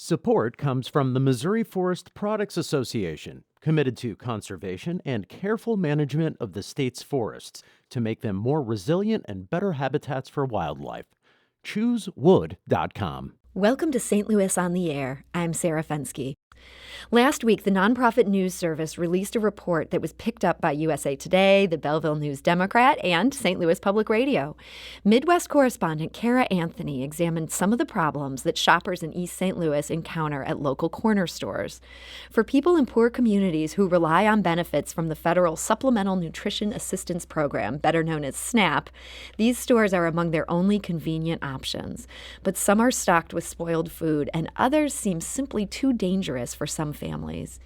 Support comes from the Missouri Forest Products Association, committed to conservation and careful management of the state's forests to make them more resilient and better habitats for wildlife. ChooseWood.com. Welcome to St. Louis on the Air. I'm Sarah Fenske. Last week, the nonprofit news service released a report that was picked up by USA Today, the Belleville News-Democrat, and St. Louis Public Radio. Midwest correspondent Cara examined some of the problems that shoppers in East St. Louis encounter at local corner stores. For people in poor communities who rely on benefits from the federal Supplemental Nutrition Assistance Program, better known as SNAP, these stores are among their only convenient options. But some are stocked with spoiled food, and others seem simply too dangerous for some families.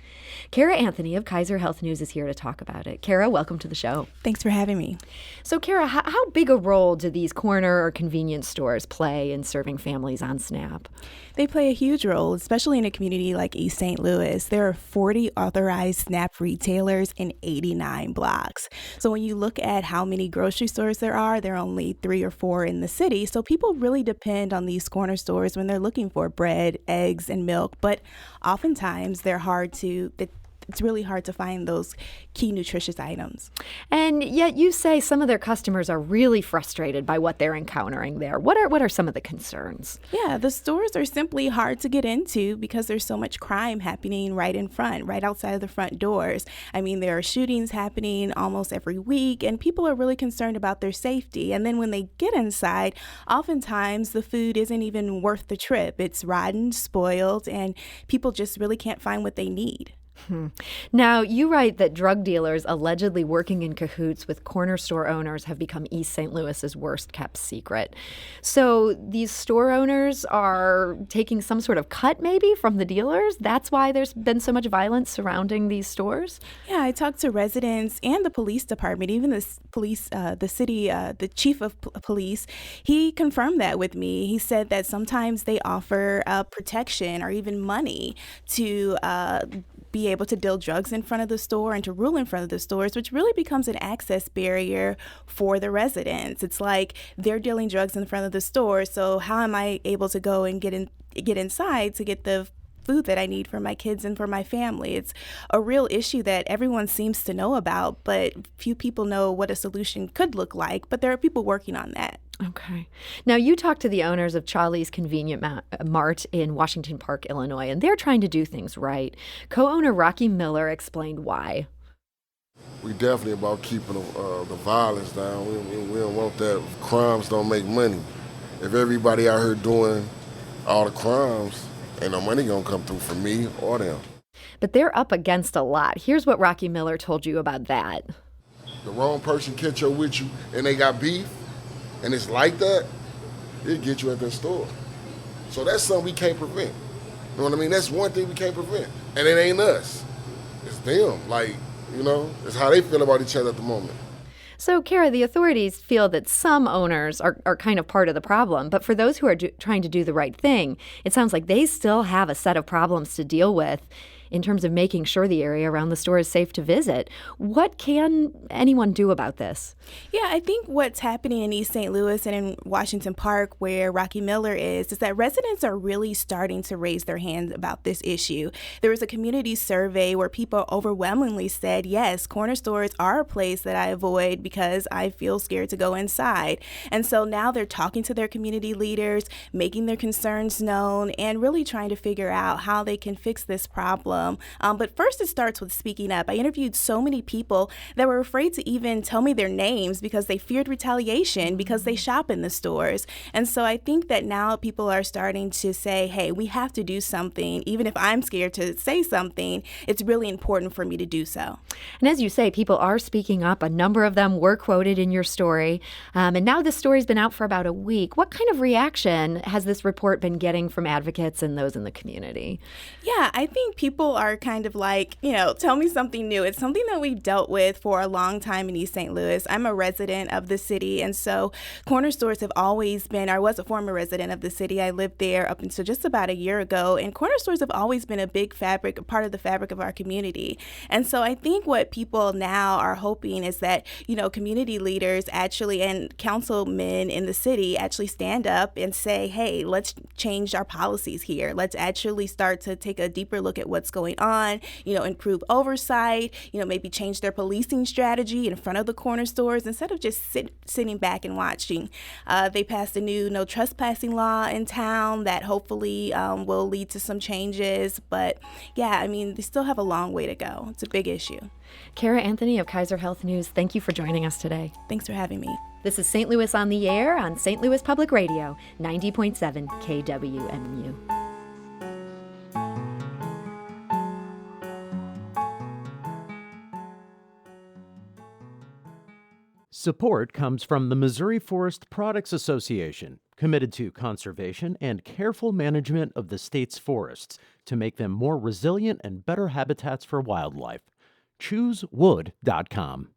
Cara of Kaiser Health News is here to talk about it. Cara, welcome to the show. Thanks for having me. So, Cara, how big a role do these corner or convenience stores play in serving families on SNAP? They play a huge role, especially in a community like East St. Louis. There are 40 authorized SNAP retailers in 89 blocks. So when you look at how many grocery stores there are only 3 or 4 in the city. So people really depend on these corner stores when they're looking for bread, eggs, and milk. But oftentimes it's really hard to find those key nutritious items. And yet you say some of their customers are really frustrated by what they're encountering there. What are some of the concerns? Yeah, the stores are simply hard to get into because there's so much crime happening right in front, right outside of the front doors. I mean, there are shootings happening almost every week, and people are really concerned about their safety. And then when they get inside, oftentimes the food isn't even worth the trip. It's rotten, spoiled, and people just really can't find what they need. Now, you write that drug dealers allegedly working in cahoots with corner store owners have become East St. Louis's worst kept secret. So these store owners are taking some sort of cut maybe from the dealers? That's why there's been so much violence surrounding these stores? Yeah, I talked to residents and the police department, even the chief of police. He confirmed that with me. He said that sometimes they offer protection or even money to be able to deal drugs in front of the store and to rule in front of the stores, which really becomes an access barrier for the residents. It's like they're dealing drugs in front of the store, so how am I able to go and get inside to get the food that I need for my kids and for my family? It's a real issue that everyone seems to know about, but few people know what a solution could look like, but there are people working on that. Okay. Now, you talked to the owners of Charlie's Convenient Mart in Washington Park, Illinois, and they're trying to do things right. Co-owner Rocky Miller explained why. We definitely about keeping the violence down. We don't want that. Crimes don't make money. If everybody out here doing all the crimes, ain't no money gonna come through for me or them. But they're up against a lot. Here's what Rocky Miller told you about that. The wrong person catch up with you and they got beef, and it's like that, it'll get you at that store. So that's something we can't prevent. You know what I mean? That's one thing we can't prevent. And it ain't us. It's them. It's how they feel about each other at the moment. So, Cara, the authorities feel that some owners are kind of part of the problem, but for those who are trying to do the right thing, it sounds like they still have a set of problems to deal with in terms of making sure the area around the store is safe to visit. What can anyone do about this? Yeah, I think what's happening in East St. Louis and in Washington Park, where Rocky Miller is that residents are really starting to raise their hands about this issue. There was a community survey where people overwhelmingly said, yes, corner stores are a place that I avoid because I feel scared to go inside. And so now they're talking to their community leaders, making their concerns known, and really trying to figure out how they can fix this problem. But first, it starts with speaking up. I interviewed so many people that were afraid to even tell me their names because they feared retaliation because they shop in the stores. And so I think that now people are starting to say, hey, we have to do something. Even if I'm scared to say something, it's really important for me to do so. And as you say, people are speaking up. A number of them were quoted in your story. And now this story's been out for about a week. What kind of reaction has this report been getting from advocates and those in the community? Yeah, I think people people are kind of like, tell me something new. It's something that we've dealt with for a long time in East St. Louis. I'm a resident of the city, and so corner stores have always been, I was a former resident of the city. I lived there up until just about a year ago, and corner stores have always been a big part of the fabric of our community. And so I think what people now are hoping is that, community leaders actually and councilmen in the city actually stand up and say, hey, let's change our policies here. Let's actually start to take a deeper look at what's going on, improve oversight, maybe change their policing strategy in front of the corner stores instead of just sitting back and watching. They passed a new no trespassing law in town that hopefully will lead to some changes. But yeah, they still have a long way to go. It's a big issue. Cara Anthony of Kaiser Health News, thank you for joining us today. Thanks for having me. This is St. Louis on the Air on St. Louis Public Radio, 90.7 KWMU. Support comes from the Missouri Forest Products Association, committed to conservation and careful management of the state's forests to make them more resilient and better habitats for wildlife. ChooseWood.com.